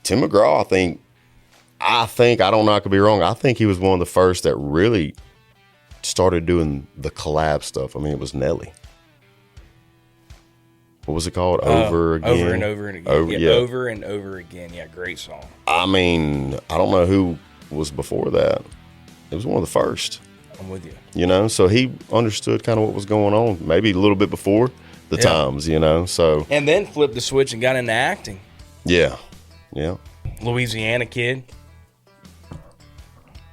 Tim McGraw, I don't know, I could be wrong. I think he was one of the first that really started doing the collab stuff. I mean, it was Nelly. What was it called? Over Again? Over and Over and Again. Over and Over Again. Yeah, great song. I mean, I don't know who was before that. It was one of the first. I'm with you. You know, so he understood kind of what was going on, maybe a little bit before the times, you know, so. And then flipped the switch and got into acting. Yeah. Louisiana kid.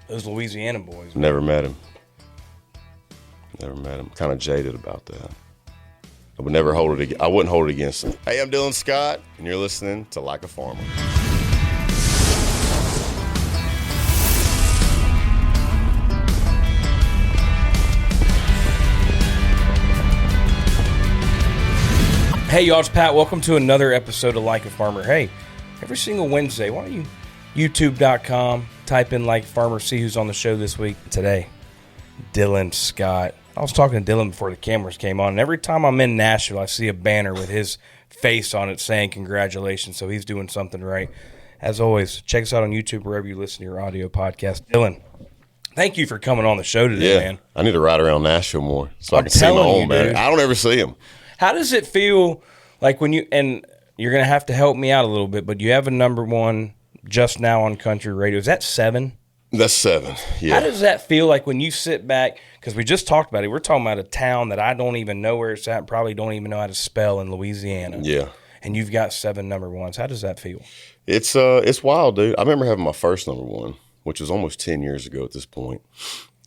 Those Louisiana boys. Never met him. Kind of jaded about that. I would never hold it. I wouldn't hold it against him. Hey, I'm Dylan Scott, and you're listening to Like a Farmer. Hey, y'all, it's Pat. Welcome to another episode of Like a Farmer. Hey, every single Wednesday, why don't you youtube.com, type in Like a Farmer, see who's on the show this week. Today, Dylan Scott. I was talking to Dylan before the cameras came on, and every time I'm in Nashville, I see a banner with his face on it saying congratulations, so he's doing something right. As always, check us out on YouTube, wherever you listen to your audio podcast. Dylan, thank you for coming on the show today, man. I need to ride around Nashville more so I can see my own banner. I don't ever see them. How does it feel like when you, and you're going to have to help me out a little bit, but you have a number one just now on country radio. Is that 7? That's 7, yeah. How does that feel like when you sit back, because we just talked about it, we're talking about a town that I don't even know where it's at, probably don't even know how to spell in Louisiana. Yeah. And you've got 7 number ones. How does that feel? It's wild, dude. I remember having my first number one, which was almost 10 years ago at this point.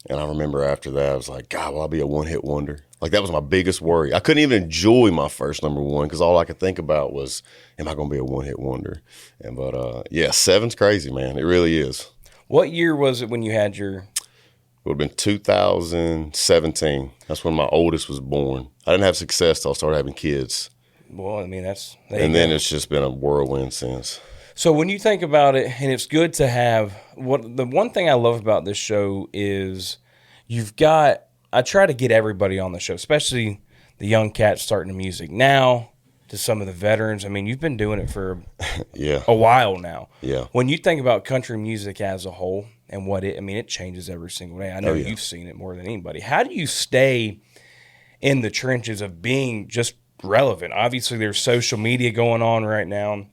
And I remember after that, I was like, God, will I be a one-hit wonder? Like, that was my biggest worry. I couldn't even enjoy my first number one because all I could think about was, am I going to be a one-hit wonder? But 7's crazy, man. It really is. What year was it when you had your? It would have been 2017. That's when my oldest was born. I didn't have success till I started having kids. Well, I mean, that's. And then it's just been a whirlwind since. So when you think about it, and it's good to have, the one thing I love about this show is I try to get everybody on the show, especially the young cats starting the music now, to some of the veterans. I mean, you've been doing it for a while now. Yeah. When you think about country music as a whole and it changes every single day. I know you've seen it more than anybody. How do you stay in the trenches of being just relevant? Obviously, there's social media going on right now,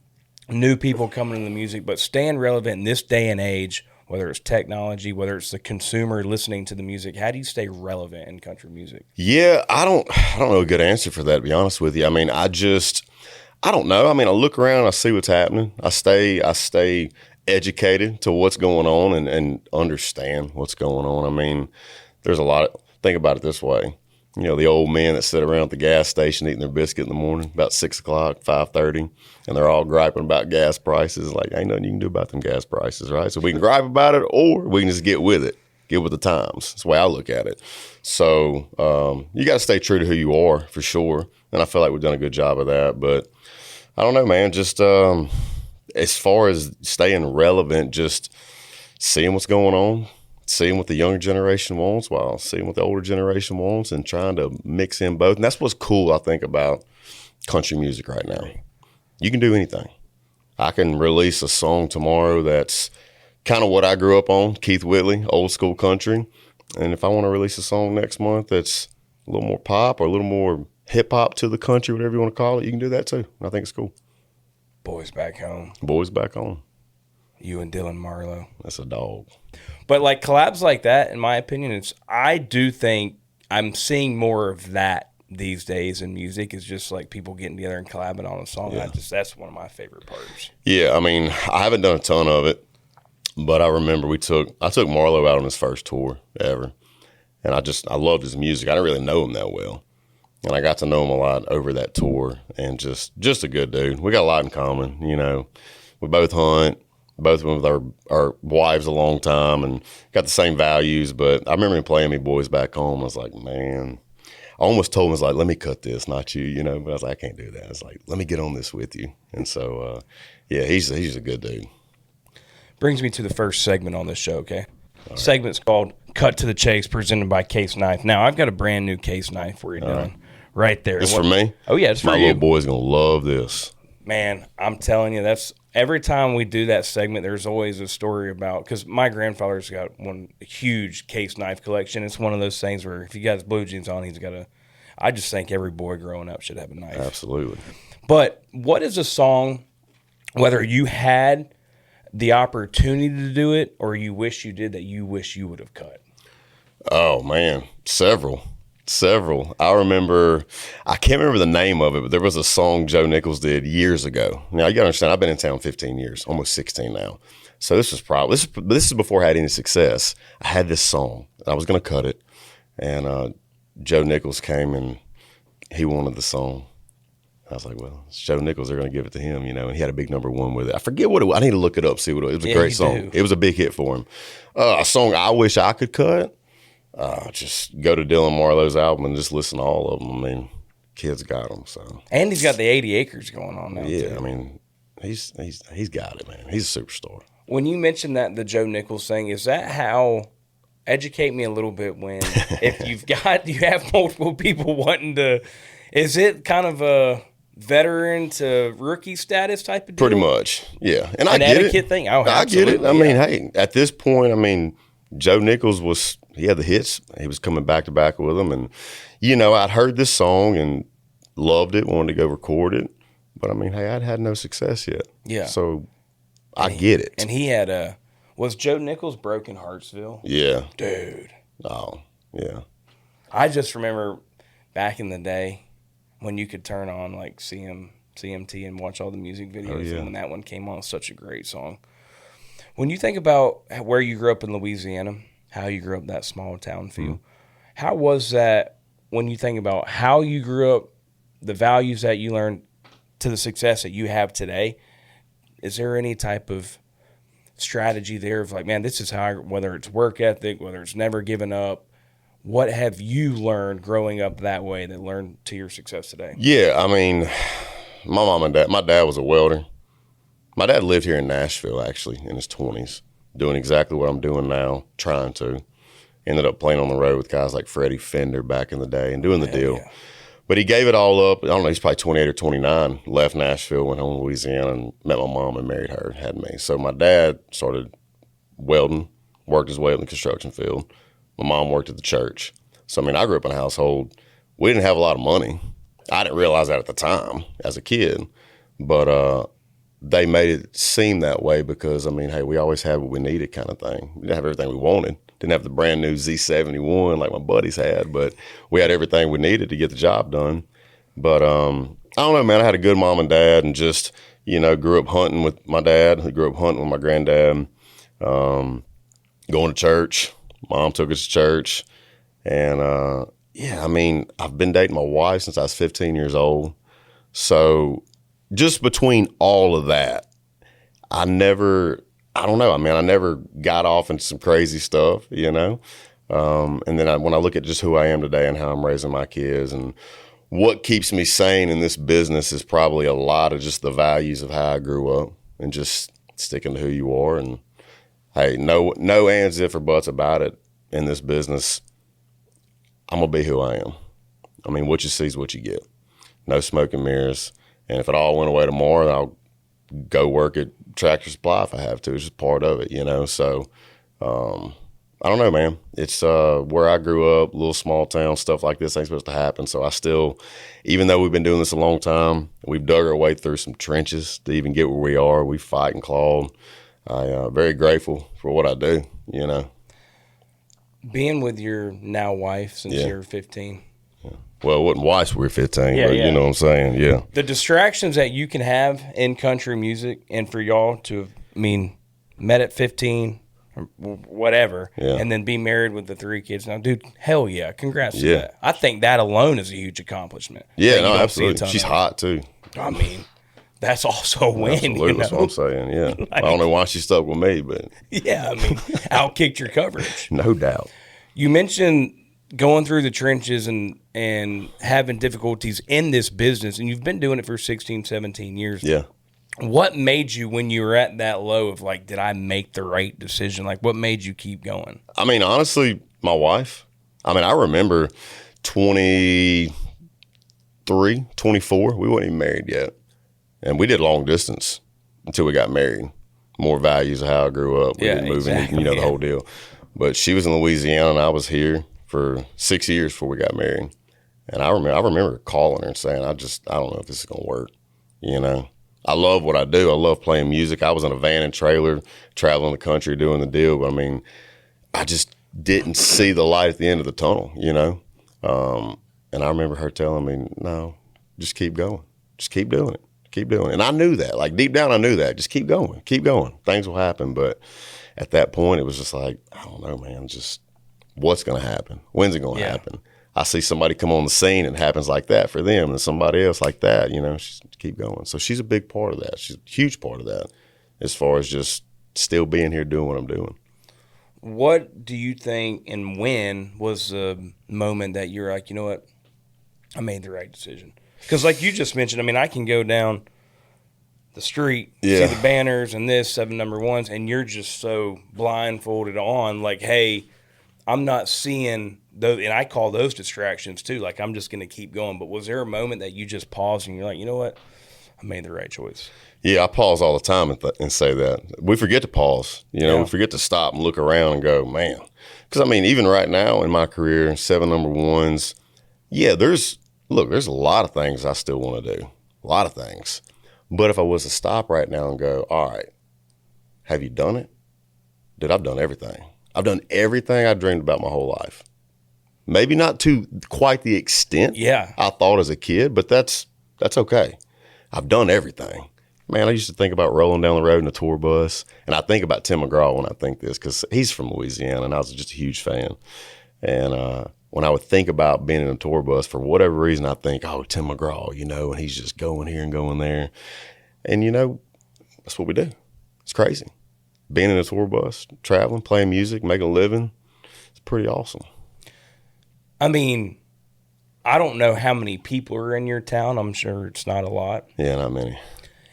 new people coming into the music, but staying relevant in this day and age, whether it's technology, whether it's the consumer listening to the music, how do you stay relevant in country music? Yeah, I don't know a good answer for that, to be honest with you. I mean, I don't know. I mean, I look around, I see what's happening. I stay educated to what's going on and understand what's going on. I mean, there's think about it this way. You know, the old men that sit around at the gas station eating their biscuit in the morning about 6 o'clock, 5:30, and they're all griping about gas prices. Like, ain't nothing you can do about them gas prices, right? So we can gripe about it, or we can just get with it, get with the times. That's the way I look at it. So you got to stay true to who you are, for sure. And I feel like we've done a good job of that. But I don't know, man, just as far as staying relevant, just seeing what's going on, seeing what the younger generation wants while seeing what the older generation wants and trying to mix in both. And that's what's cool, I think, about country music right now. You can do anything. I can release a song tomorrow that's kind of what I grew up on, Keith Whitley, old school country. And if I want to release a song next month that's a little more pop or a little more hip hop to the country, whatever you want to call it, you can do that too. I think it's cool. Boys back home. Boys back home. You and Dylan Marlowe. That's a dog. But like collabs like that, in my opinion, I do think I'm seeing more of that these days in music. Is just like people getting together and collabing on a song. Yeah. That's one of my favorite parts. Yeah, I mean, I haven't done a ton of it, but I remember I took Marlowe out on his first tour ever, and I loved his music. I didn't really know him that well, and I got to know him a lot over that tour, and just a good dude. We got a lot in common, you know. We both hunt. Both of them with our wives a long time and got the same values. But I remember him playing me Boys Back Home. I was like, man, I almost told him, I was like, let me cut this, not you, you know. But I was like, I can't do that. I was like, let me get on this with you. And so, he's a good dude. Brings me to the first segment on this show, okay? Right. Segment's called Cut to the Chase, presented by Case Knife. Now, I've got a brand new Case Knife for you, Dylan. Right there. It's for me? Oh, yeah, it's for you. My little boy's going to love this. Man, I'm telling you, every time we do that segment, there's always a story about, because my grandfather's got one huge case knife collection. It's one of those things where if he got his blue jeans on, he's got a, I just think every boy growing up should have a knife. Absolutely. But what is a song, whether you had the opportunity to do it or you wish you did, that you wish you would have cut? Oh, man, several. I remember, I can't remember the name of it, but there was a song Joe Nichols did years ago. Now, you got to understand, I've been in town 15 years, almost 16 now. So this was probably, this is before I had any success. I had this song, and I was going to cut it, and Joe Nichols came, and he wanted the song. I was like, well, it's Joe Nichols, they're going to give it to him, and he had a big #1 with it. I forget what it was. I need to look it up, see what it was. It was a great song. Do. It was a big hit for him. A song I wish I could cut. Just go to Dylan Marlowe's album and just listen to all of them. I mean, kids got them. So, and he's got the 80 acres going on now. Yeah, too. I mean, he's got it, man. He's a superstar. When you mentioned that, the Joe Nichols thing, is that how? Educate me a little bit. When if you have multiple people wanting to, is it kind of a veteran to rookie status type of deal? Pretty much, yeah. And I An get etiquette it. thing. Oh, I get it. absolutely, I yeah. mean, hey, at this point, I mean, Joe Nichols he had the hits. He was coming back to back with them. And, I'd heard this song and loved it, wanted to go record it. But, I mean, hey, I'd had no success yet. Yeah. So I get it. And he had was Joe Nichols Broken Heartsville? Yeah. Dude. Oh, yeah. I just remember back in the day when you could turn on like CMT and watch all the music videos. Oh, yeah. And when that one came on, such a great song. When you think about where you grew up in Louisiana, how you grew up, that small town feel, how was that when you think about how you grew up, the values that you learned to the success that you have today? Is there any type of strategy there of like, man, this is how, whether it's work ethic, whether it's never giving up, what have you learned growing up that way that learned to your success today? Yeah, I mean, my dad was a welder. My dad lived here in Nashville, actually, in his 20s, doing exactly what I'm doing now, trying to. Ended up playing on the road with guys like Freddie Fender back in the day and doing the deal. Yeah. But he gave it all up. I don't know, he's probably 28 or 29, left Nashville, went home to Louisiana and met my mom and married her, had me. So my dad started welding, worked his way up in the construction field. My mom worked at the church. So, I mean, I grew up in a household, we didn't have a lot of money. I didn't realize that at the time as a kid. But they made it seem that way because, I mean, hey, we always had what we needed kind of thing. We didn't have everything we wanted. Didn't have the brand new Z71 like my buddies had, but we had everything we needed to get the job done. But I don't know, man. I had a good mom and dad and just, grew up hunting with my dad. I grew up hunting with my granddad, going to church. Mom took us to church. And, yeah, I mean, I've been dating my wife since I was 15 years old. So just between all of that, I never got off into some crazy stuff, And then when I look at just who I am today and how I'm raising my kids and what keeps me sane in this business is probably a lot of just the values of how I grew up and just sticking to who you are. And, hey, no ands, if, or buts about it in this business. I'm going to be who I am. I mean, what you see is what you get. No smoke and mirrors. And if it all went away tomorrow, I'll go work at Tractor Supply if I have to. It's just part of it, So, I don't know, man. It's where I grew up, little small town, stuff like this ain't supposed to happen. So I still, even though we've been doing this a long time, we've dug our way through some trenches to even get where we are. We fight and clawed. I'm very grateful for what I do, Being with your now wife since Yeah. you're 15. Well, it wasn't wise we were 15, Yeah, but yeah. you know what I'm saying? Yeah. The distractions that you can have in country music, and for y'all to have, met at 15 or whatever, Yeah. and then be married with the 3 kids. Now, dude, hell yeah. Congrats to Yeah. that. I think that alone is a huge accomplishment. Yeah, that you no, don't see a absolutely. ton She's of. hot, too. That's also a win, Absolutely. That's what I'm saying, yeah. I don't know why she stuck with me, but Yeah, outkicked your coverage. no doubt. You mentioned going through the trenches and having difficulties in this business, and you've been doing it for 16, 17 years. Yeah. What made you, when you were at that low of like, did I make the right decision? Like, what made you keep going? I mean, honestly, my wife. I remember 23, 24. We weren't even married yet. And we did long distance until we got married. More values of how I grew up. We didn't move exactly, the whole deal. But she was in Louisiana and I was here for 6 years before we got married. And I remember calling her and saying, I don't know if this is going to work. I love what I do. I love playing music. I was in a van and trailer, traveling the country, doing the deal. But I mean, I just didn't see the light at the end of the tunnel, and I remember her telling me, no, just keep going. Just keep doing it. Keep doing it. And I knew that. Like deep down, I knew that. Just keep going. Keep going. Things will happen. But at that point, it was just like, I don't know, man. Just what's going to happen? When's it going to happen? I see somebody come on the scene and it happens like that for them and somebody else like that, just keep going. So she's a big part of that. She's a huge part of that as far as just still being here doing what I'm doing. What do you think and when was the moment that you're like, you know what, I made the right decision? Because like you just mentioned, I mean, I can go down the street, see the banners and this 7 number ones, and you're just so blindfolded on like, hey, I'm not seeing those, and I call those distractions too. Like I'm just going to keep going. But was there a moment that you just paused and you're like, you know what, I made the right choice? Yeah, I pause all the time and say that. We forget to pause. We forget to stop and look around and go, man. Because I mean, even right now in my career, 7 number ones. Yeah, there's a lot of things I still want to do, a lot of things. But if I was to stop right now and go, all right, have you done it? Dude, I've done everything. I've done everything I dreamed about my whole life. Maybe not to quite the extent I thought as a kid, but that's okay. I've done everything. Man, I used to think about rolling down the road in a tour bus, and I think about Tim McGraw when I think this because he's from Louisiana, and I was just a huge fan. And when I would think about being in a tour bus, for whatever reason, I think, oh, Tim McGraw, and he's just going here and going there. And, that's what we do. It's crazy. Being in a tour bus, traveling, playing music, making a living, it's pretty awesome. I mean, I don't know how many people are in your town. I'm sure it's not a lot. Yeah, not many.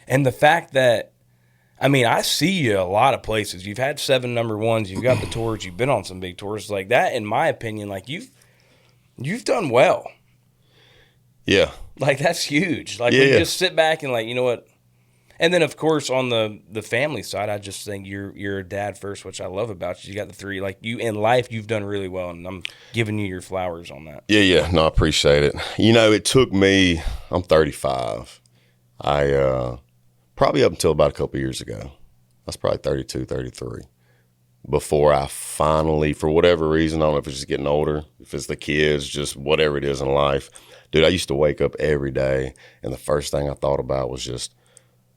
And the fact that, I mean, I see you a lot of places. You've had 7 number ones. You've got the tours. You've been on some big tours like that. In my opinion, like you've done well. Yeah. Like that's huge. Like when you just sit back and like, you know what? And then of course on the family side, I just think you're a dad first, which I love about you. You got the 3. Like you in life, you've done really well, and I'm giving you your flowers on that. Yeah. No, I appreciate it. It took me. I'm 35. I probably up until about a couple years ago. I was probably 32, 33. Before I finally, for whatever reason, I don't know if it's just getting older, if it's the kids, just whatever it is in life. Dude, I used to wake up every day, and the first thing I thought about was just,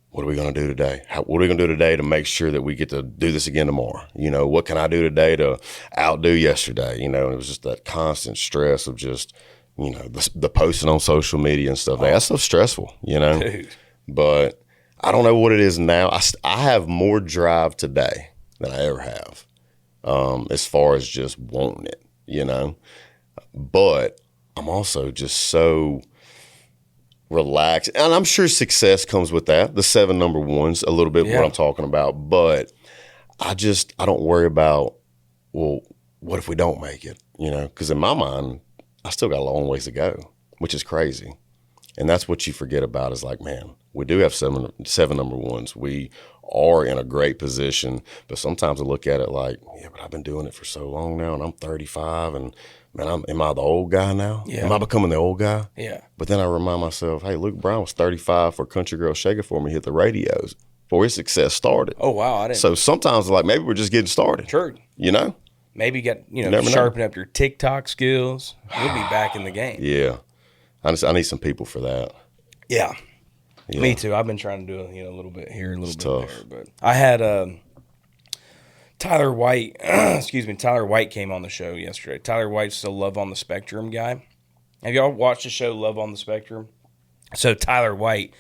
what are we going to do today? What are we going to do today to make sure that we get to do this again tomorrow? What can I do today to outdo yesterday? And it was just that constant stress of just, the posting on social media and stuff. That stuff's stressful, Dude. But I don't know what it is now. I have more drive today than I ever have, as far as just wanting it, But I'm also just so relaxed. And I'm sure success comes with that, the 7 number ones, a little bit what I'm talking about. But I don't worry about, well, what if we don't make it? Because in my mind, I still got a long ways to go, which is crazy. And that's what you forget about is like, man, we do have 7 number ones. We are in a great position. But sometimes I look at it like, yeah, but I've been doing it for so long now, and I'm 35, and man, am I the old guy now? Yeah. Am I becoming the old guy? Yeah. But then I remind myself, hey, Luke Brown was 35 for Country Girl Shake It For Me hit the radios before his success started. Oh, wow. I didn't. So sometimes like maybe we're just getting started. Sure. Maybe sharpen up your TikTok skills. You'll be back in the game. Yeah. I need some people for that. Yeah. Me too. I've been trying to do a little bit here, a little bit there. But I had Tyler White, Tyler White came on the show yesterday. Tyler White's the Love on the Spectrum guy. Have y'all watched the show Love on the Spectrum? So Tyler White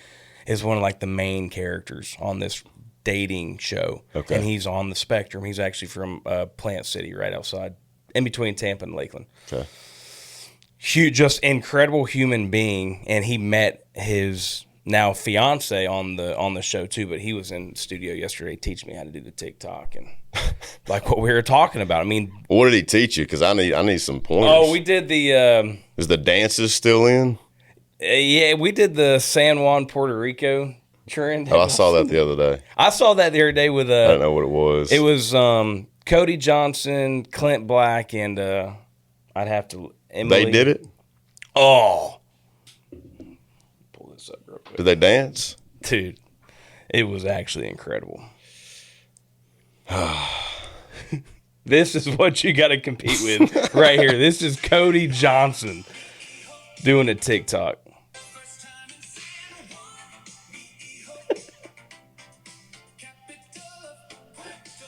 is one of like the main characters on this dating show. Okay. And he's on the spectrum. He's actually from Plant City, right outside, in between Tampa and Lakeland. Okay. Huge, just incredible human being. And he met his now fiance on the show too, but he was in the studio yesterday teaching me how to do the TikTok and like what we were talking about. I mean, what did he teach you? Because I need some pointers. Oh, we did the. Is the dances still in? Yeah, we did the San Juan, Puerto Rico Trend. Oh, I saw that the other day. I saw that the other day with I don't know what it was. It was Cody Johnson, Clint Black, and I'd have to Emily. They did it? Oh. Pull this up real quick. Did they dance? Dude, it was actually incredible. This is what you got to compete with right here. This is Cody Johnson doing a TikTok.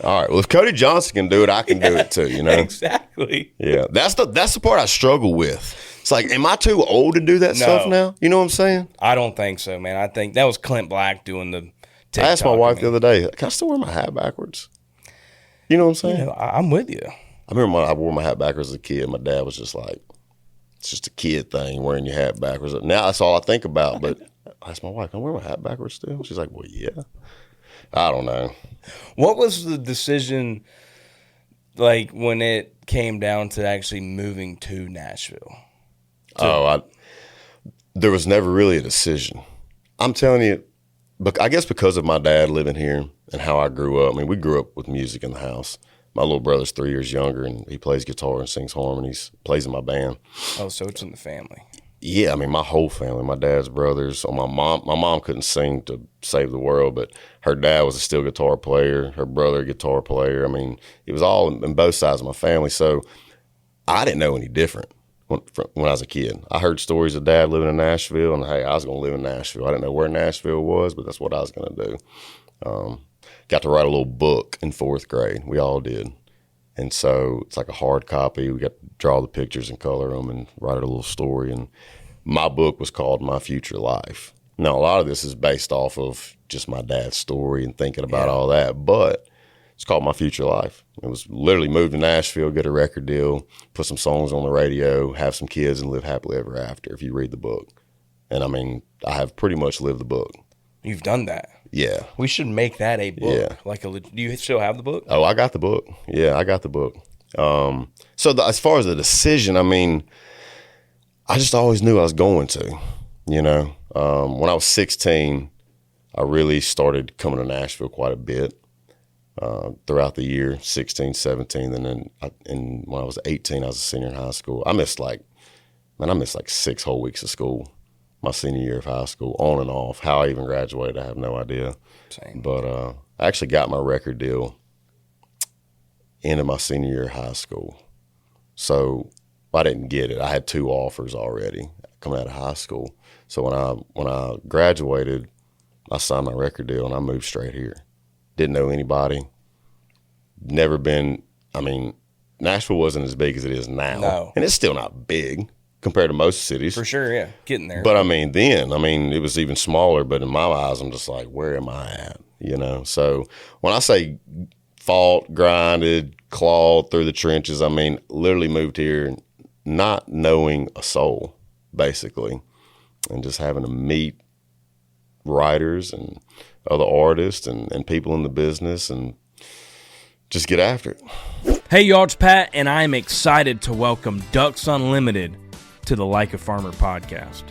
All right. Well, if Cody Johnson can do it, I can do it too, you know? Exactly. Yeah. That's the part I struggle with. It's like, am I too old to do that stuff now? You know what I'm saying? I don't think so, man. I think that was Clint Black doing the TikTok. I asked my wife the other day, can I still wear my hat backwards? You know what I'm saying? You know, I'm with you. I remember when I wore my hat backwards as a kid, my dad was just like, it's just a kid thing, wearing your hat backwards. Now that's all I think about. But I asked my wife, can I wear my hat backwards still? She's like, well, yeah. I don't know. What was the decision like when it came down to actually moving to Nashville? There was never really a decision. I'm telling you, but I guess because of my dad living here and how I grew up. I mean, we grew up with music in the house. My little brother's 3 years younger, and he plays guitar and sings harmonies, plays in my band. Oh, so it's in the family. Yeah, I mean, my whole family, my dad's brothers. So my mom couldn't sing to save the world, but her dad was a steel guitar player, her brother a guitar player. I mean, it was all in both sides of my family. So I didn't know any different when I was a kid. I heard stories of dad living in Nashville, and hey, I was going to live in Nashville. I didn't know where Nashville was, but that's what I was going to do. Got to write a little book in 4th grade. We all did. And so it's like a hard copy. We got to draw the pictures and color them and write a little story. And my book was called My Future Life. Now, a lot of this is based off of just my dad's story and thinking about all that, but it's called My Future Life. It was literally move to Nashville, get a record deal, put some songs on the radio, have some kids, and live happily ever after if you read the book. And I mean, I have pretty much lived the book. You've done that. Yeah. We should make that a book. Yeah. Do you still have the book? Oh, I got the book. Yeah, I got the book. As far as the decision, I mean, I just always knew I was going to, you know. When I was 16, I really started coming to Nashville quite a bit throughout the year, 16, 17. And then when I was 18, I was a senior in high school. I missed like 6 whole weeks of school. My senior year of high school, on and off. How I even graduated, I have no idea. Same. But I actually got my record deal into my senior year of high school. So I didn't get it. I had 2 offers already coming out of high school. So when I graduated, I signed my record deal and I moved straight here. Didn't know anybody. Never been. I mean, Nashville wasn't as big as it is now, and it's still not big compared to most cities. For sure, yeah. Getting there. But I mean, it was even smaller, but in my eyes, I'm just like, where am I at? You know? So when I say fought, grinded, clawed through the trenches, I mean, literally moved here not knowing a soul, basically, and just having to meet writers and other artists and people in the business and just get after it. Hey, y'all, it's Pat, and I'm excited to welcome Ducks Unlimited to the Like a Farmer podcast.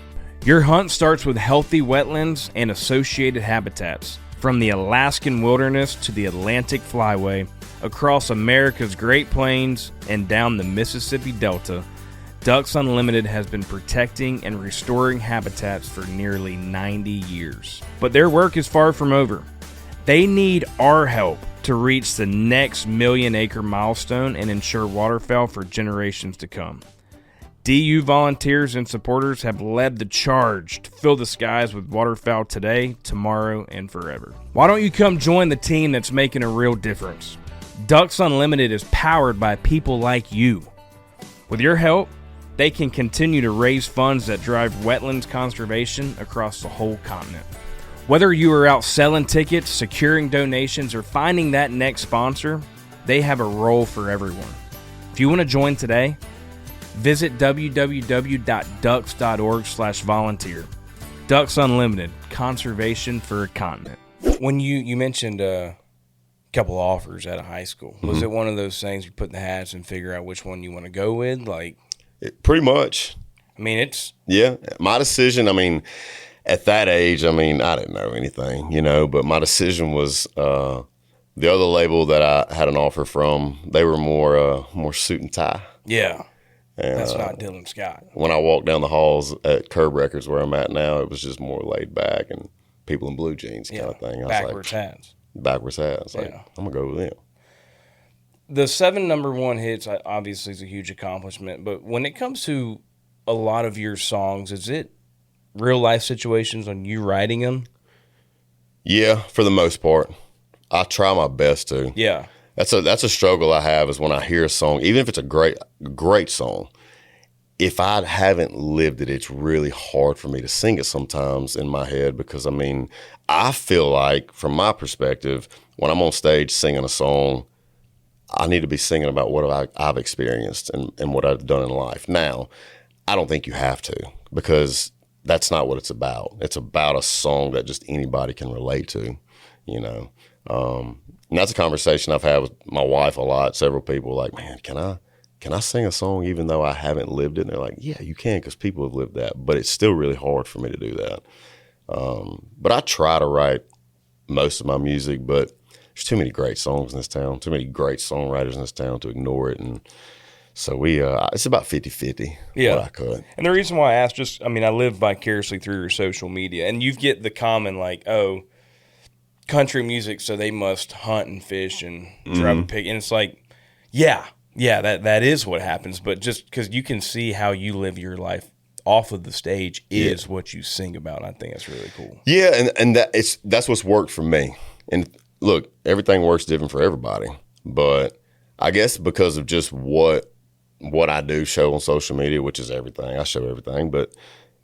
Your hunt starts with healthy wetlands and associated habitats. From the Alaskan wilderness to the Atlantic flyway, across America's Great Plains and down the Mississippi Delta, Ducks Unlimited has been protecting and restoring habitats for nearly 90 years. But their work is far from over. They need our help to reach the next 1,000,000-acre milestone and ensure waterfowl for generations to come. DU volunteers and supporters have led the charge to fill the skies with waterfowl today, tomorrow, and forever. Why don't you come join the team that's making a real difference? Ducks Unlimited is powered by people like you. With your help, they can continue to raise funds that drive wetlands conservation across the whole continent. Whether you are out selling tickets, securing donations, or finding that next sponsor, they have a role for everyone. If you want to join today, visit www.ducks.org/volunteer. Ducks Unlimited, conservation for a continent. When you mentioned a couple offers out of high school, was it one of those things you put in the hats and figure out which one you want to go with? Like, Pretty much. I mean, it's... Yeah, my decision, I mean, At that age, I mean, I didn't know anything, but my decision was the other label that I had an offer from, they were more suit and tie. Yeah. And, that's not Dylan Scott. When I walked down the halls at Curb Records where I'm at now, it was just more laid back and people in blue jeans kind of thing. Backwards hats. Backwards hats. I'm going to go with them. The 7 number 1 hits obviously is a huge accomplishment, but when it comes to a lot of your songs, is it real life situations on you writing them? Yeah, for the most part. I try my best to. Yeah. That's a struggle I have is when I hear a song, even if it's a great song, if I haven't lived it, it's really hard for me to sing it sometimes in my head because, I mean, I feel like, from my perspective, when I'm on stage singing a song, I need to be singing about what I've experienced and what I've done in life. Now, I don't think you have to because that's not what it's about. It's about a song that just anybody can relate to, And that's a conversation I've had with my wife a lot. Several people are like, man, can I sing a song even though I haven't lived it? And they're like, yeah, you can because people have lived that. But it's still really hard for me to do that. But I try to write most of my music, but there's too many great songs in this town, too many great songwriters in this town to ignore it. And so it's about 50-50 what I could. And the reason why I asked, I live vicariously through your social media. And you get the comment like, oh, country music, so they must hunt and fish and drive a pig. And it's like, yeah, that is what happens. But just because you can see how you live your life off of the stage is what you sing about. I think that's really cool. Yeah, and that's what's worked for me. And look, everything works different for everybody. But I guess because of just what I do show on social media, which is everything. I show everything, but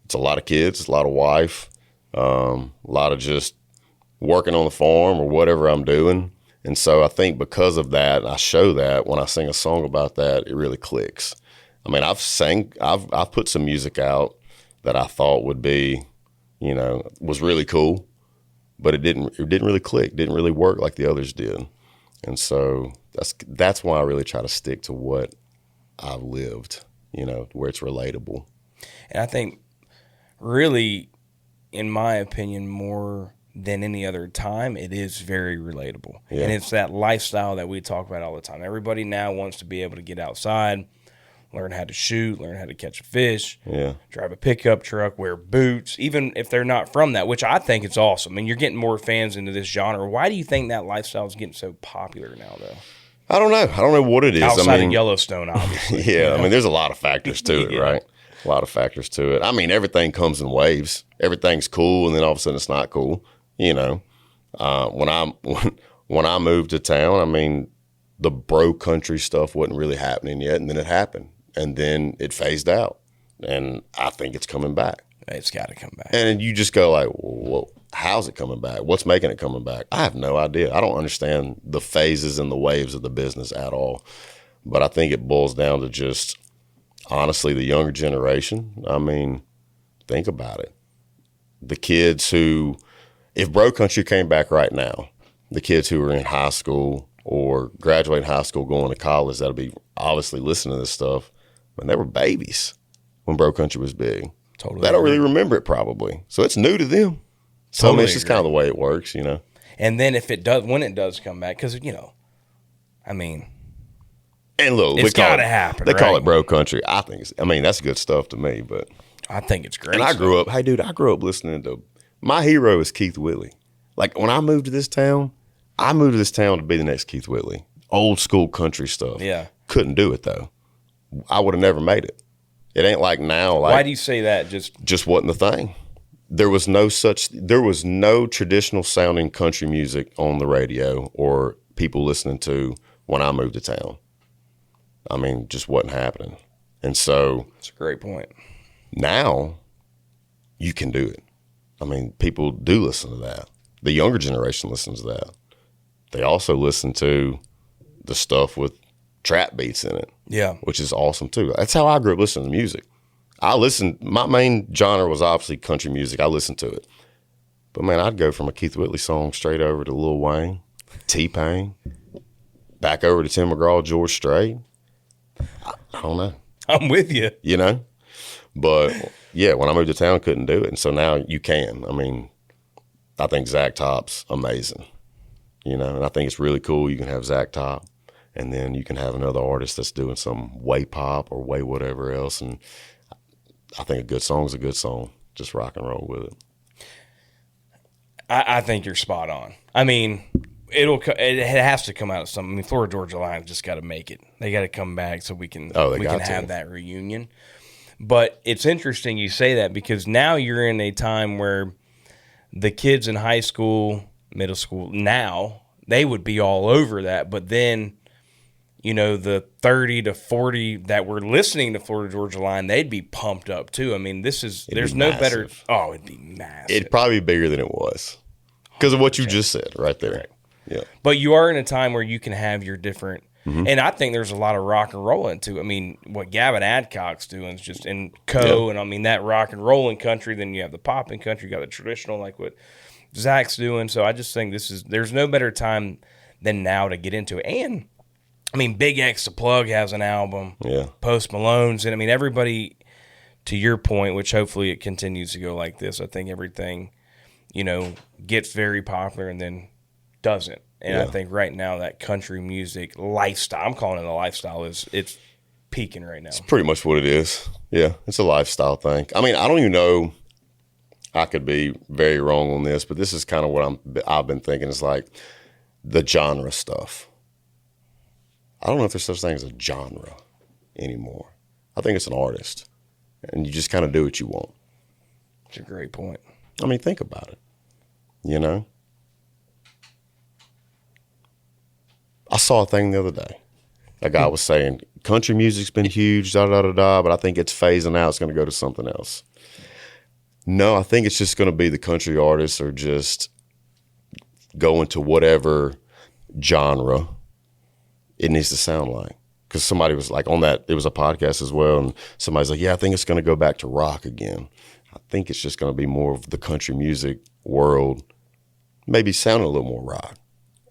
it's a lot of kids, it's a lot of wife, a lot of just working on the farm or whatever I'm doing. And so I think because of that, I show that when I sing a song about that, it really clicks. I mean, I've put some music out that I thought would be, was really cool, but it didn't really click, didn't really work like the others did. And so that's why I really try to stick to what I've lived, where it's relatable. And I think really, in my opinion, more than any other time, it is very relatable. Yeah. And it's that lifestyle that we talk about all the time. Everybody now wants to be able to get outside, learn how to shoot, learn how to catch a fish, drive a pickup truck, wear boots, even if they're not from that, which I think is awesome. And you're getting more fans into this genre. Why do you think that lifestyle is getting so popular now, though? I don't know. I don't know what it is. Outside of Yellowstone, obviously. Yeah, I mean, there's a lot of factors to it, right? A lot of factors to it. I mean, everything comes in waves. Everything's cool, and then all of a sudden it's not cool. When I moved to town, I mean, the bro country stuff wasn't really happening yet, and then it happened, and then it phased out, and I think it's coming back. It's got to come back. And you just go like, well, how's it coming back? What's making it coming back? I have no idea. I don't understand the phases and the waves of the business at all, but I think it boils down to just, honestly, the younger generation. I mean, think about it. The kids who, if bro country came back right now, the kids who are in high school or graduating high school going to college that'll be obviously listening to this stuff, when they were babies when bro country was big. Totally. They don't really remember it probably. So it's new to them. So Totally it's just kind of the way it works, And then when it does come back, because, I mean. And look, it's got to happen. They call it bro country. That's good stuff to me, but. I think it's great. And I grew up listening to, my hero is Keith Whitley. Like when I moved to this town to be the next Keith Whitley. Old school country stuff. Yeah. Couldn't do it though. I would have never made it. It ain't like now. Like, why do you say that? Just wasn't the thing. There was no traditional sounding country music on the radio or people listening to when I moved to town. I mean, just wasn't happening. And so. That's a great point. Now you can do it. I mean, people do listen to that. The younger generation listens to that. They also listen to the stuff with trap beats in it. Yeah. Which is awesome too. That's how I grew up listening to music. My main genre was obviously country music. I listened to it. But man, I'd go from a Keith Whitley song straight over to Lil Wayne, T-Pain, back over to Tim McGraw, George Strait. I don't know. I'm with you. But yeah, when I moved to town, couldn't do it. And so now you can. I mean, I think Zach Top's amazing, you know, and I think it's really cool. You can have Zach Top, and then you can have another artist that's doing some way pop or way whatever else. And I think a good song is a good song. Just rock and roll with it. I think you're spot on. I mean, it has to come out of something. I mean, Florida Georgia Line just got to make it. They got to come back so we can have that reunion. But it's interesting you say that, because now you're in a time where the kids in high school, middle school, now they would be all over that. But then, you know, the 30 to 40 that were listening to Florida Georgia Line, they'd be pumped up too. I mean, there's no better. Oh, it'd be massive. It'd probably be bigger than it was because of what you just said right there. Right. Yeah. But you are in a time where you can have your different, and I think there's a lot of rock and roll into. I mean, what Gavin Adcock's doing is just and and I mean that rock and roll in country. Then you have the pop in country. You got the traditional, like what Zach's doing. So I just think there's no better time than now to get into it. And I mean, Big X the Plug has an album. Yeah. Post Malone's, and I mean everybody. To your point, which hopefully it continues to go like this. I think everything, you know, gets very popular and then doesn't. And I think right now that country music lifestyle, I'm calling it a lifestyle, it's peaking right now. It's pretty much what it is. Yeah, it's a lifestyle thing. I mean, I don't even know. I could be very wrong on this, but this is kind of what I've been thinking. It's like the genre stuff. I don't know if there's such thing as a genre anymore. I think it's an artist, and you just kind of do what you want. That's a great point. I mean, think about it. You know? I saw a thing the other day. A guy was saying, country music's been huge, but I think it's phasing out. It's going to go to something else. No, I think it's just going to be the country artists are just going to whatever genre it needs to sound like. Because somebody was like on that, it was a podcast as well, and somebody's like, yeah, I think it's going to go back to rock again. I think it's just going to be more of the country music world, maybe sounding a little more rock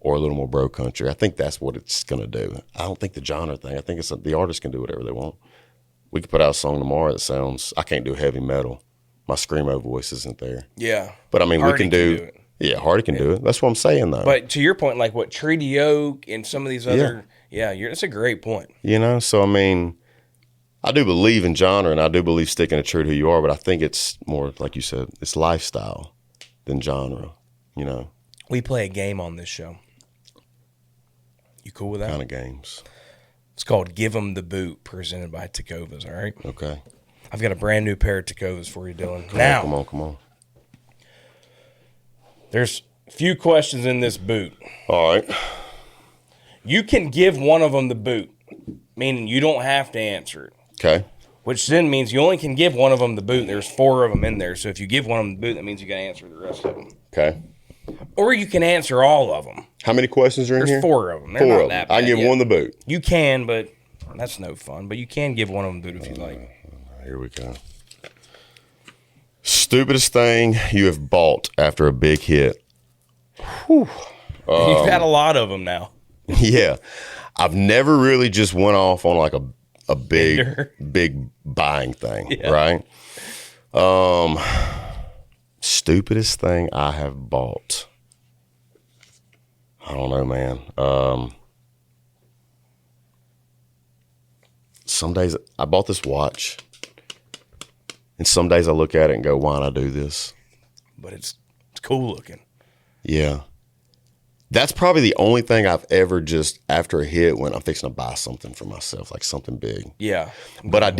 or a little more bro country. I think that's what it's going to do. I don't think the genre thing. I think it's the artists can do whatever they want. We could put out a song tomorrow that sounds, I can't do heavy metal. My screamo voice isn't there. Yeah. But I mean, Hardy we can do it. Yeah, Hardy can do it. That's what I'm saying, though. But to your point, like what Treaty Oak and some of these other, that's a great point. You know, so I mean, I do believe in genre and I do believe sticking to true to who you are, but I think it's more, like you said, it's lifestyle than genre, you know. We play a game on this show. You cool with that? Kind of games. It's called Give 'Em the Boot, presented by TECOVAS, all right? Okay. I've got a brand new pair of TECOVAS for you, Dylan. Come on. There's a few questions in this boot. All right. You can give one of them the boot, meaning you don't have to answer it. Okay. Which then means you only can give one of them the boot. There's 4 of them in there. So if you give one of them the boot, that means you got to answer the rest of them. Okay. Or you can answer all of them. How many questions are in here? There's 4 of them. They're 4 not of them. that bad I can give yet. one the boot. You can, but that's no fun. But you can give one of them the boot if you like. Here we go. Stupidest thing you have bought after a big hit. Whew. You've had a lot of them now. Yeah. I've never really just went off on like a big buying thing, right? Stupidest thing I have bought. I don't know, man. Some days I bought this watch, and some days I look at it and go, why'd I do this? But it's cool looking. Yeah. That's probably the only thing I've ever just, after a hit, when I'm fixing to buy something for myself, like something big. Yeah. But I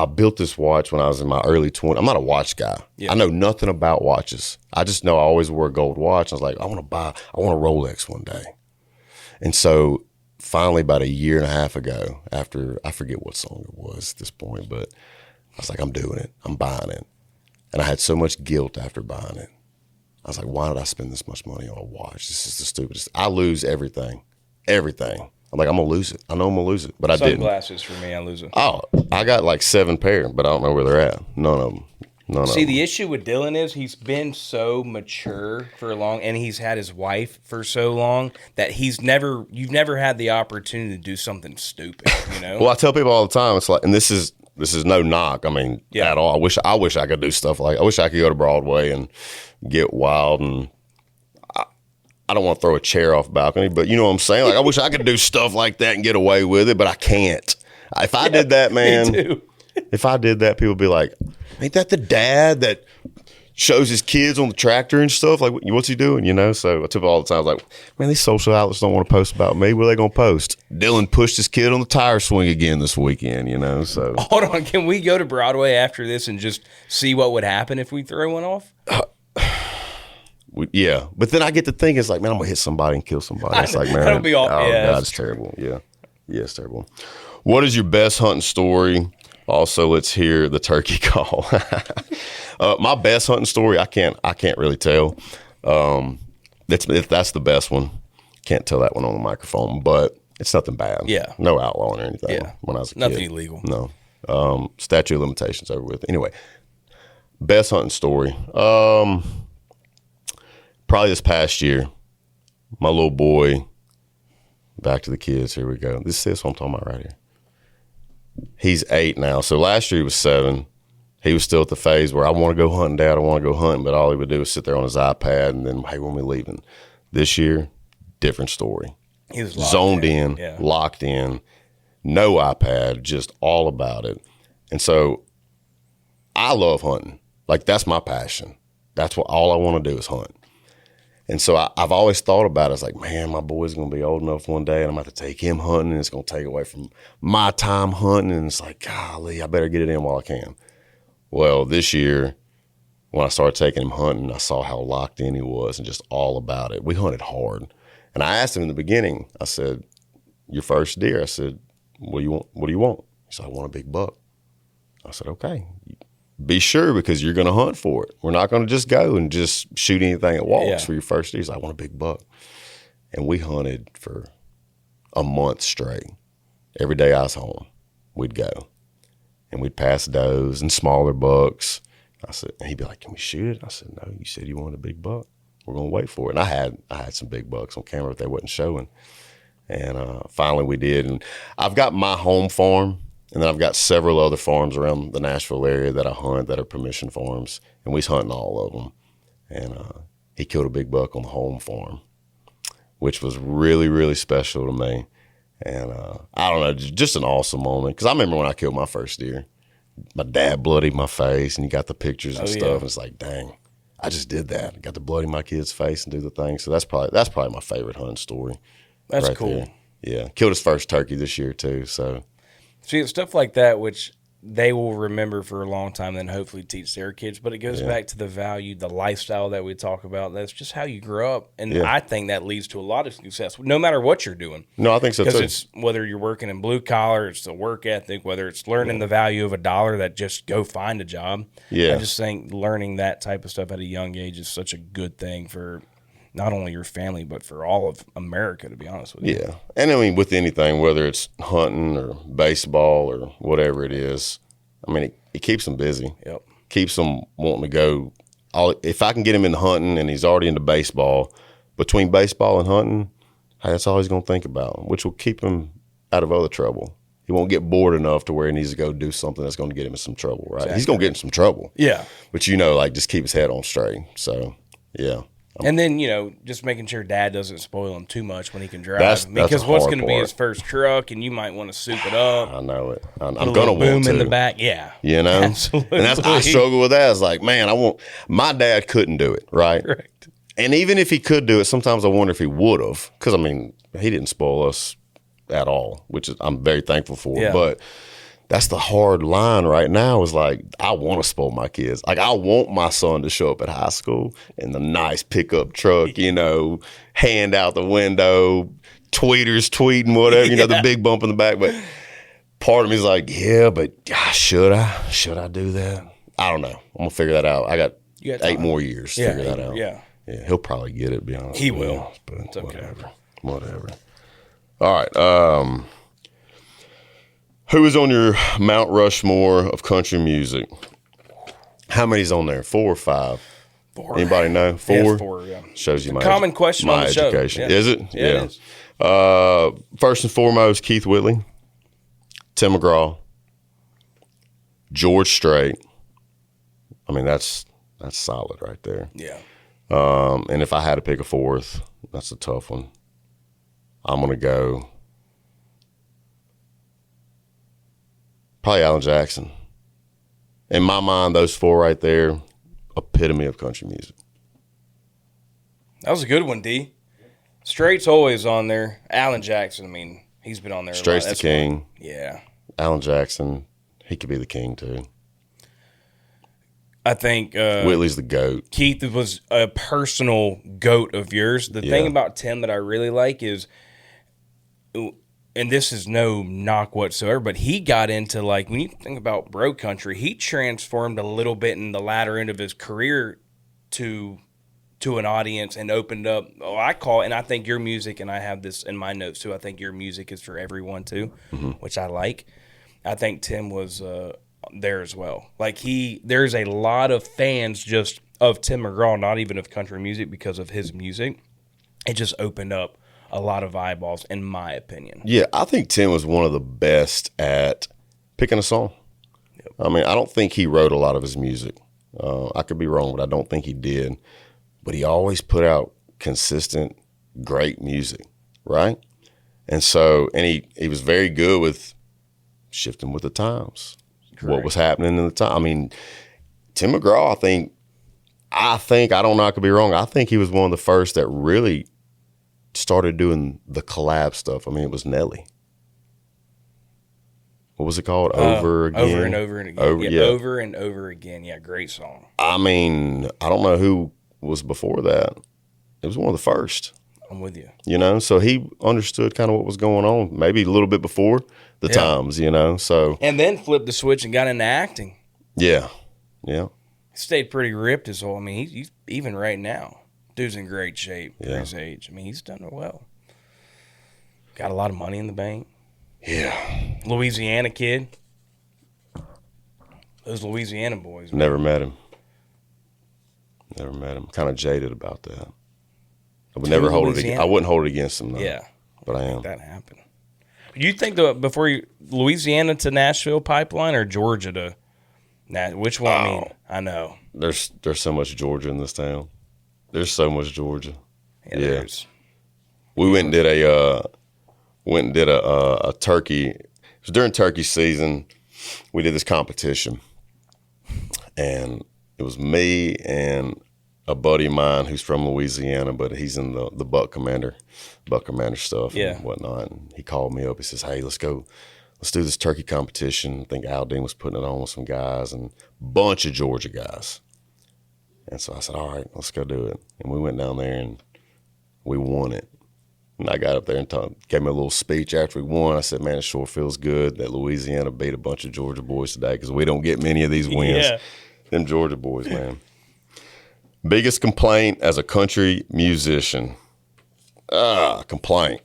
built this watch when I was in my early 20s. I'm not a watch guy. Yeah. I know nothing about watches. I just know I always wore a gold watch. I was like, I want a Rolex one day. And so finally about a year and a half ago, after, I forget what song it was at this point, but I was like, I'm doing it. I'm buying it. And I had so much guilt after buying it. I was like, why did I spend this much money on a watch? This is the stupidest. I lose everything. Everything. I'm like, I'm going to lose it. I know I'm going to lose it, but I didn't. Sunglasses for me, I lose it. Oh, I got like 7 pair, but I don't know where they're at. None of them. See, the issue with Dylan is he's been so mature for long, and he's had his wife for so long that you've never had the opportunity to do something stupid, you know? Well, I tell people all the time, it's like, and this is, This is no knock. I mean, Yeah. at all. I wish I could do stuff like. I wish I could go to Broadway and get wild. And I don't want to throw a chair off a balcony, but you know what I'm saying. Like I wish I could do stuff like that and get away with it, but I can't. If I did that, man. Me too. If I did that, people would be like, "Ain't that the dad that shows his kids on the tractor and stuff? Like, what's he doing?" You know. So I took all the time. I was like, man, these social outlets don't want to post about me. What are they going to post? Dylan pushed his kid on the tire swing again this weekend. You know. So Hold on, can we go to Broadway after this and just see what would happen if we throw one off? yeah, but then I get to think, it's like, man, I'm gonna hit somebody and kill somebody. It's like, man, That'll be all. oh Yeah, God, that's it's terrible. Yeah, it's terrible. What is your best hunting story? Also, let's hear the turkey call. My best hunting story, I can't really tell. That's the best one. Can't tell that one on the microphone, but it's nothing bad. Yeah. No outlawing or anything. Yeah. When I was a Nothing kid. illegal. No. Statute of limitations over with. Anyway, best hunting story. Probably this past year, my little boy, back to the kids, here we go. This is what I'm talking about right here. He's 8 now. So last year he was 7. He was still at the phase where I want to go hunting, Dad. I want to go hunting. But all he would do is sit there on his iPad and then, hey, when we leaving? This year, different story. He was Zoned in, Yeah. locked in, no iPad, just all about it. And so I love hunting. Like, that's my passion. That's what all I want to do is hunt. And so I've always thought about it. It's like, man, my boy's going to be old enough one day and I'm going to have to take him hunting and it's going to take away from my time hunting. And it's like, golly, I better get it in while I can. Well, this year, when I started taking him hunting, I saw how locked in he was and just all about it. We hunted hard. And I asked him in the beginning, I said, your first deer, I said, what do you want? What do you want? He said, I want a big buck. I said, okay. Be sure, because you're going to hunt for it. We're not going to just go and just shoot anything that walks for your first deer. He's like, I want a big buck. And we hunted for a month straight. Every day I was home, we'd go. And we'd pass does and smaller bucks. I said, and he'd be like, can we shoot it? I said, no, you said you wanted a big buck. We're going to wait for it. And I had some big bucks on camera, but they wasn't showing. And finally we did. And I've got my home farm. And then I've got several other farms around the Nashville area that I hunt that are permission farms, and we was hunting all of them. And he killed a big buck on the home farm, which was really, really special to me. And I don't know, just an awesome moment. Because I remember when I killed my first deer, my dad bloodied my face, and you got the pictures and stuff. Yeah. And it's like, dang, I just did that. I got to bloody my kid's face and do the thing. So that's probably my favorite hunting story. That's right cool. there. Yeah, killed his first turkey this year too. So. See, it's stuff like that, which they will remember for a long time, then hopefully teach their kids. But it goes back to the value, the lifestyle that we talk about. That's just how you grow up. And I think that leads to a lot of success, no matter what you're doing. No, I think so too. Because it's whether you're working in blue collar, it's the work ethic, whether it's learning the value of $1 that just go find a job. Yeah. I just think learning that type of stuff at a young age is such a good thing for not only your family, but for all of America, to be honest with you. Yeah. And I mean, with anything, whether it's hunting or baseball or whatever it is, I mean, it keeps them busy. Yep. Keeps them wanting to go. If I can get him into hunting and he's already into baseball, between baseball and hunting, hey, that's all he's going to think about, which will keep him out of other trouble. He won't get bored enough to where he needs to go do something that's going to get him in some trouble, right? Exactly. He's going to get in some trouble. Yeah. But, like, just keep his head on straight. So, yeah. And then, just making sure Dad doesn't spoil him too much when he can drive. That's because a what's hard going to be part. his first truck, and you might want to soup it up. I know it. I'm Put a going to little boom want to. in the back. Yeah. Absolutely. And I struggle with that. It's like, man, my dad couldn't do it, right? Correct. And even if he could do it, sometimes I wonder if he would have. Because, I mean, he didn't spoil us at all, which I'm very thankful for. Yeah. But that's the hard line right now is like, I want to spoil my kids. Like, I want my son to show up at high school in the nice pickup truck, hand out the window, tweeters tweeting, whatever, the big bump in the back. But part of me is like, yeah, but should I do that? I don't know. I'm going to figure that out. I got 8 more years to figure that out. Yeah. Yeah, he'll probably get it, to be honest. He with will. you, but It's okay. Whatever. All right. Who is on your Mount Rushmore of country music? How many's on there? 4 or 5? 4. Anybody know? 4? Yeah, 4, yeah. Shows you my common question my on the show. education. Yeah. Is it? Yeah, it is. First and foremost, Keith Whitley, Tim McGraw, George Strait. I mean, that's solid right there. Yeah. And if I had to pick a fourth, that's a tough one. I'm going to go probably Alan Jackson. In my mind, those four right there, epitome of country music. That was a good one, D. Straight's always on there. Alan Jackson, I mean, he's been on there a lot. Straight's the That's king. One. Yeah. Alan Jackson, he could be the king too. I think Whitley's the GOAT. Keith was a personal GOAT of yours. The thing about Tim that I really like is, and this is no knock whatsoever, but he got into, like, when you think about bro country, he transformed a little bit in the latter end of his career to an audience and opened up, I call it, and I think your music, and I have this in my notes too, I think your music is for everyone too, which I like. I think Tim was there as well. Like, there's a lot of fans just of Tim McGraw, not even of country music, because of his music. It just opened up a lot of eyeballs, in my opinion. Yeah, I think Tim was one of the best at picking a song. Yep. I mean, I don't think he wrote a lot of his music. I could be wrong, but I don't think he did. But he always put out consistent, great music, right? And so, and he was very good with shifting with the times. Correct. What was happening in the time. I mean, Tim McGraw, I think, I don't know, I could be wrong. I think he was one of the first that really started doing the collab stuff. I mean, it was Nelly. What was it called? Over Again? Over and Over and Again. Over and Over Again. Yeah, great song. I mean, I don't know who was before that. It was one of the first. I'm with you. You know, so he understood kind of what was going on, maybe a little bit before the times, you know, so. And then flipped the switch and got into acting. Yeah, yeah. He stayed pretty ripped his whole, I mean, he's even right now, dude's in great shape for his age. I mean, he's done it well. Got a lot of money in the bank. Yeah. Louisiana kid. Those Louisiana boys. Man. Never met him. Kind of jaded about that. I would never hold it. I wouldn't hold it against him, though. Yeah. But I am. That happened. You think Louisiana to Nashville pipeline or Georgia to which one? I mean, I know. There's so much Georgia in this town. There's so much Georgia. Yeah. There's. We went and did a turkey. It was during turkey season. We did this competition, and it was me and a buddy of mine who's from Louisiana, but he's in the Buck Commander stuff and whatnot. And he called me up. He says, "Hey, let's do this turkey competition." I think Aldine was putting it on with some guys and a bunch of Georgia guys. And so I said, "All right, let's go do it." And we went down there and we won it. And I got up there and gave me a little speech after we won. I said, "Man, it sure feels good that Louisiana beat a bunch of Georgia boys today because we don't get many of these wins." Yeah. Them Georgia boys, man. Biggest complaint as a country musician. Complaint.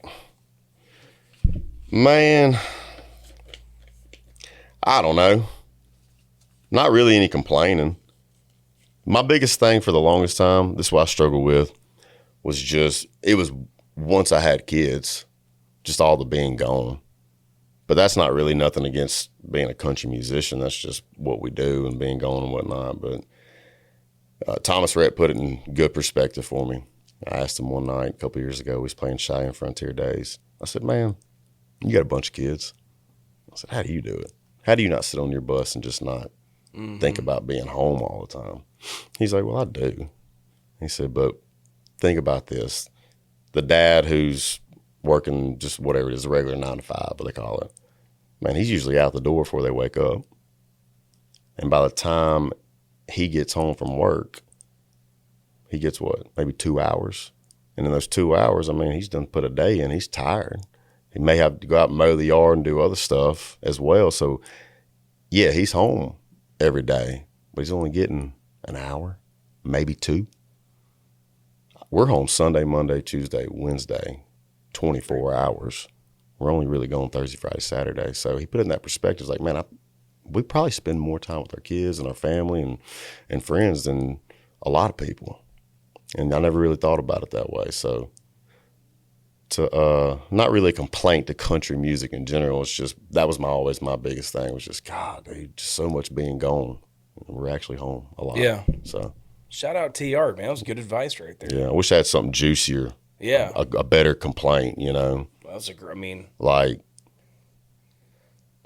Man, I don't know. Not really any complaining. My biggest thing for the longest time, this is what I struggled with, was once I had kids, just all the being gone. But that's not really nothing against being a country musician. That's just what we do and being gone and whatnot. But Thomas Rhett put it in good perspective for me. I asked him one night a couple years ago, we was playing Cheyenne Frontier Days. I said, "Man, you got a bunch of kids." I said, "How do you do it? How do you not sit on your bus and just not think about being home all the time?" He's like, "Well, I do." He said, "But think about this. The dad who's working just whatever it is, a regular 9 to 5, what they call it, man, he's usually out the door before they wake up. And by the time he gets home from work, he gets maybe 2 hours. And in those 2 hours, I mean, he's done put a day in. He's tired. He may have to go out and mow the yard and do other stuff as well. So, yeah, he's home every day, but he's only getting an hour, maybe 2. We're home Sunday, Monday, Tuesday, Wednesday, 24 hours. We're only really going Thursday, Friday, Saturday. So he put it in that perspective. It's like, man, we probably spend more time with our kids and our family and friends than a lot of people. And I never really thought about it that way. So not really a complaint to country music in general. It's just that was always my biggest thing. Was just God, dude, just so much being gone. We're actually home a lot. Yeah. So shout out TR, man. That was good advice right there. Yeah, I wish I had something juicier. Yeah. A better complaint, Well, that's like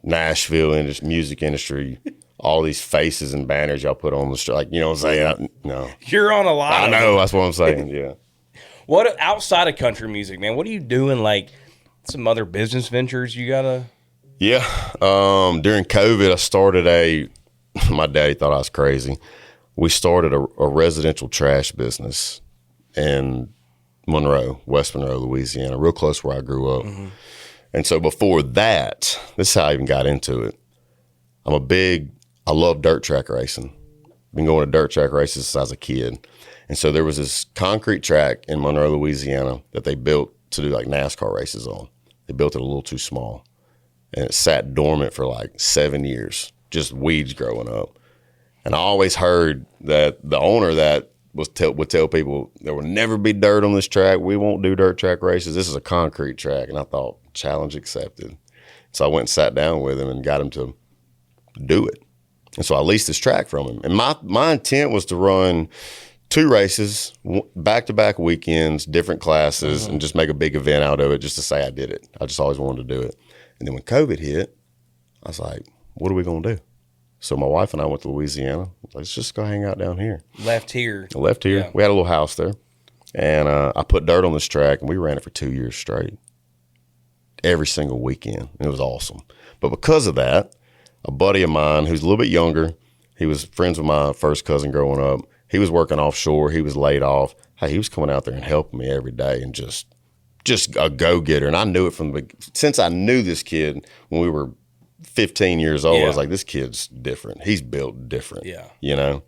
Nashville music industry, all these faces and banners y'all put on the street, like, you know what I'm saying? No. You're on a lot. I know, that's what I'm saying, yeah. What outside of country music, man? What are you doing? Like some other business ventures you gotta? Yeah, during COVID, I started my daddy thought I was crazy. We started a residential trash business in West Monroe, Louisiana, real close where I grew up. Mm-hmm. And so before that, this is how I even got into it. I love dirt track racing. Been going to dirt track races since I was a kid. And so there was this concrete track in Monroe, Louisiana that they built to do like NASCAR races on. They built it a little too small. And it sat dormant for like 7 years, just weeds growing up. And I always heard that the owner of that would tell people there will never be dirt on this track. We won't do dirt track races. This is a concrete track. And I thought, challenge accepted. So I went and sat down with him and got him to do it. And so I leased this track from him. And my intent was to run 2 races, back-to-back weekends, different classes, and just make a big event out of it just to say I did it. I just always wanted to do it. And then when COVID hit, I was like, what are we going to do? So my wife and I went to Louisiana. Let's just go hang out down here. Left here. Yeah. We had a little house there. And I put dirt on this track, and we ran it for 2 years straight. Every single weekend. And it was awesome. But because of that, a buddy of mine who's a little bit younger, he was friends with my first cousin growing up. He was working offshore. He was laid off. Hey, he was coming out there and helping me every day and just a go-getter. And I knew it since I knew this kid when we were 15 years old. I was like, this kid's different. He's built different, And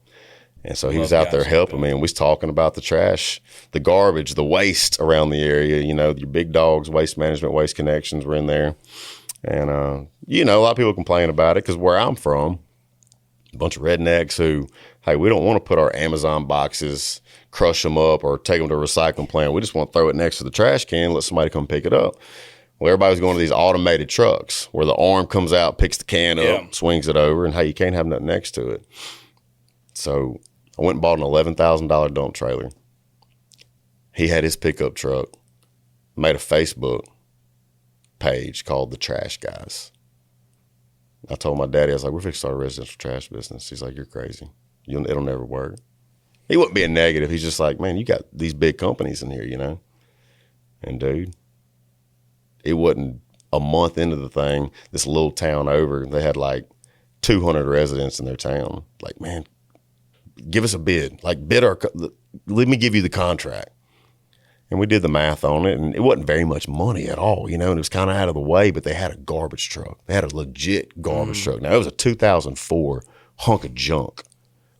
so he was out there helping me, and we was talking about the trash, the garbage, the waste around the area. Your big dogs, Waste Management, Waste Connections were in there. And, a lot of people complain about it because where I'm from, a bunch of rednecks who, hey, we don't want to put our Amazon boxes, crush them up, or take them to a recycling plant. We just want to throw it next to the trash can, let somebody come pick it up. Well, everybody's going to these automated trucks where the arm comes out, picks the can up, swings it over, and hey, you can't have nothing next to it. So I went and bought an $11,000 dump trailer. He had his pickup truck, made a Facebook page called The Trash Guys. I told my daddy, I was like, we're fixing to start a residential trash business. He's like, you're crazy. It'll never work. He wasn't being negative. He's just like, man, you got these big companies in here, And dude, it wasn't a month into the thing, this little town over, they had like 200 residents in their town. Like, man, give us a bid. Like, let me give you the contract. And we did the math on it, and it wasn't very much money at all, and it was kind of out of the way, but they had a garbage truck. They had a legit garbage truck. Now, it was a 2004 hunk of junk,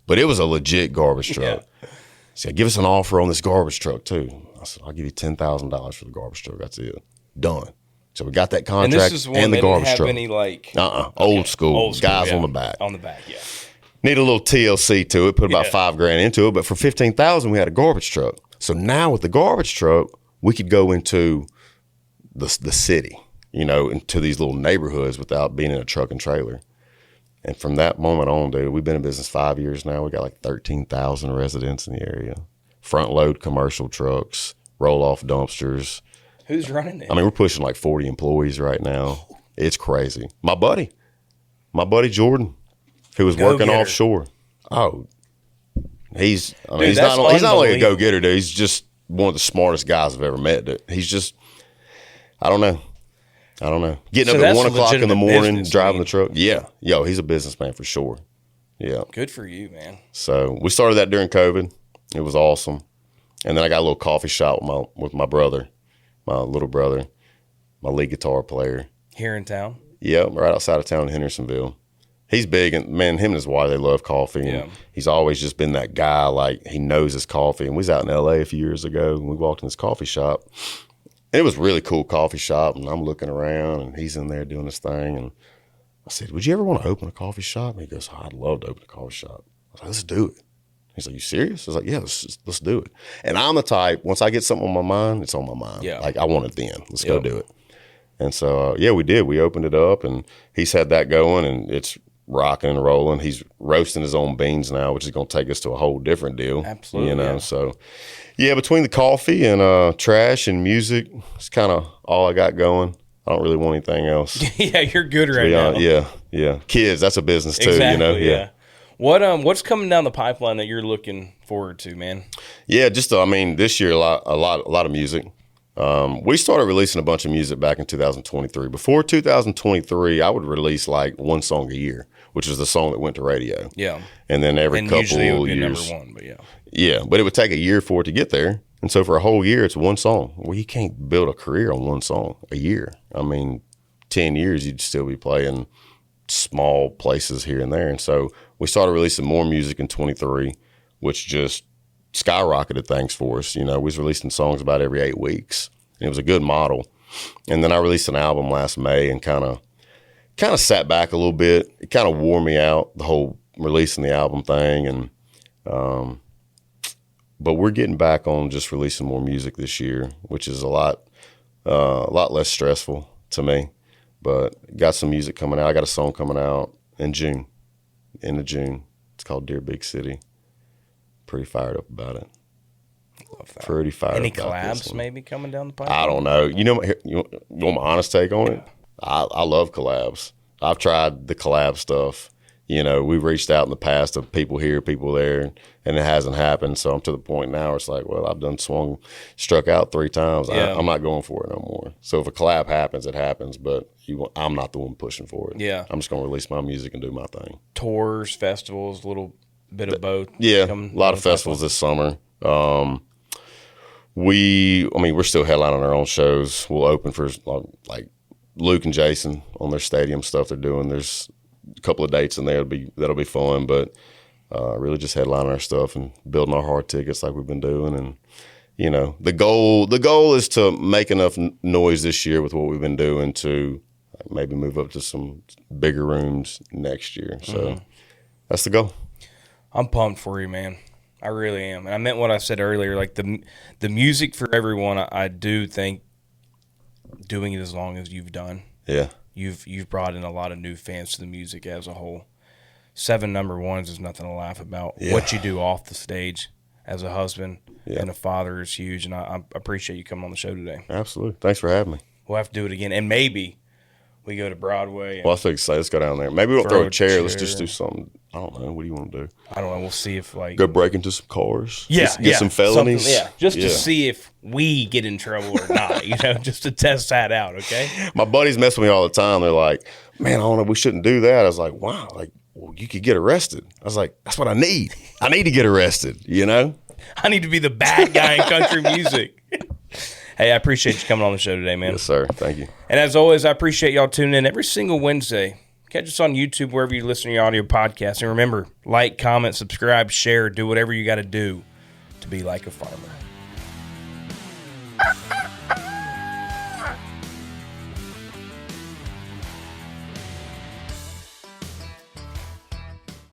but it was a legit garbage truck. Yeah. So give us an offer on this garbage truck, too. I said, I'll give you $10,000 for the garbage truck. That's it. Done. So we got that contract and the garbage truck. Any, like, old school, guys on the back. On the back, yeah. Need a little TLC to it, put about $5,000 into it, but for $15,000, we had a garbage truck. So now with the garbage truck, we could go into the city, into these little neighborhoods without being in a truck and trailer. And from that moment on, dude, we've been in business 5 years now. We got like 13,000 residents in the area. Front load commercial trucks, roll off dumpsters. Who's running it? I mean, we're pushing like 40 employees right now. It's crazy. My buddy Jordan, who was working offshore. Oh, he's not only a go-getter, dude. He's just one of the smartest guys I've ever met, dude. He's just, I don't know. Getting up at 1 o'clock in the morning, driving the truck. Yeah. Yo, he's a businessman for sure. Yeah. Good for you, man. So we started that during COVID. It was awesome. And then I got a little coffee shop with my brother, my little brother, my lead guitar player. Here in town? Yeah, right outside of town in Hendersonville. He's big, and man, him and his wife, they love coffee. And he's always just been that guy, like, he knows his coffee. And we was out in L.A. a few years ago, and we walked in this coffee shop. And it was a really cool coffee shop, and I'm looking around, and he's in there doing his thing. And I said, would you ever want to open a coffee shop? And he goes, I'd love to open a coffee shop. I was like, let's do it. He's like, you serious? I was like, yeah, let's do it. And I'm the type, once I get something on my mind, it's on my mind. Yeah. Like, I want it then. Let's go do it. And so, we did. We opened it up, and he's had that going, and it's rocking and rolling. He's roasting his own beans now, which is going to take us to a whole different deal. Absolutely. You know, so, between the coffee and trash and music, it's kind of all I got going. I don't really want anything else. Yeah, you're good right now. Yeah. Kids, that's a business too, Exactly, Yeah. What's coming down the pipeline that you're looking forward to, man? Yeah, just this year a lot of music. We started releasing a bunch of music back in 2023. Before 2023, I would release like one song a year, which is the song that went to radio. Yeah. And then every couple usually it would be years, number one, but yeah. Yeah, but it would take a year for it to get there. And so for a whole year, it's one song. Well, you can't build a career on one song a year. 10 years, you'd still be playing small places here and there. And so we started releasing more music in 23, which just skyrocketed things for us. We was releasing songs about every 8 weeks. And it was a good model. And then I released an album last May and kind of sat back a little bit. It kind of wore me out, the whole releasing the album thing. And but we're getting back on just releasing more music this year, which is a lot less stressful to me. But got some music coming out. I got a song coming out in June, end of June. It's called Dear Big City. Pretty fired up about it. Love that. Pretty fired Any up about collabs this one. maybe coming down the pipe? I don't know. You want my honest take on it? I love collabs. I've tried the collab stuff. We've reached out in the past to people here, people there, and it hasn't happened. So I'm to the point now where it's like, well, I've struck out 3 times. Yeah. I'm not going for it no more. So if a collab happens, it happens, but I'm not the one pushing for it. Yeah. I'm just going to release my music and do my thing. Tours, festivals, a little bit of both. Yeah, a lot of festivals this summer. We're still headlining our own shows. We'll open for like Luke and Jason on their stadium stuff they're doing. There's a couple of dates in there that'll be fun, but really just headlining our stuff and building our hard tickets like we've been doing. And the goal is to make enough noise this year with what we've been doing to maybe move up to some bigger rooms next year. So that's the goal. I'm pumped for you, man. I really am. And I meant what I said earlier, like the music for everyone. I do think doing it as long as you've done. Yeah. You've brought in a lot of new fans to the music as a whole. 7 number ones is nothing to laugh about. Yeah. What you do off the stage as a husband and a father is huge, and I appreciate you coming on the show today. Absolutely. Thanks for having me. We'll have to do it again, and maybe we go to Broadway. Well, I was excited. Let's go down there. Maybe we don't throw a chair. Let's just do something. I don't know. What do you want to do? I don't know. We'll see if go break into some cars. Get some felonies. Just to see if we get in trouble or not. Just to test that out. Okay. My buddies mess with me all the time. They're like, "Man, I don't know. We shouldn't do that." I was like, "Wow, well, you could get arrested." I was like, "That's what I need. I need to get arrested." I need to be the bad guy in country music. Hey, I appreciate you coming on the show today, man. Yes, sir. Thank you. And as always, I appreciate y'all tuning in every single Wednesday. Catch us on YouTube, wherever you listen to your audio podcast. And remember, like, comment, subscribe, share, do whatever you got to do to be like a farmer.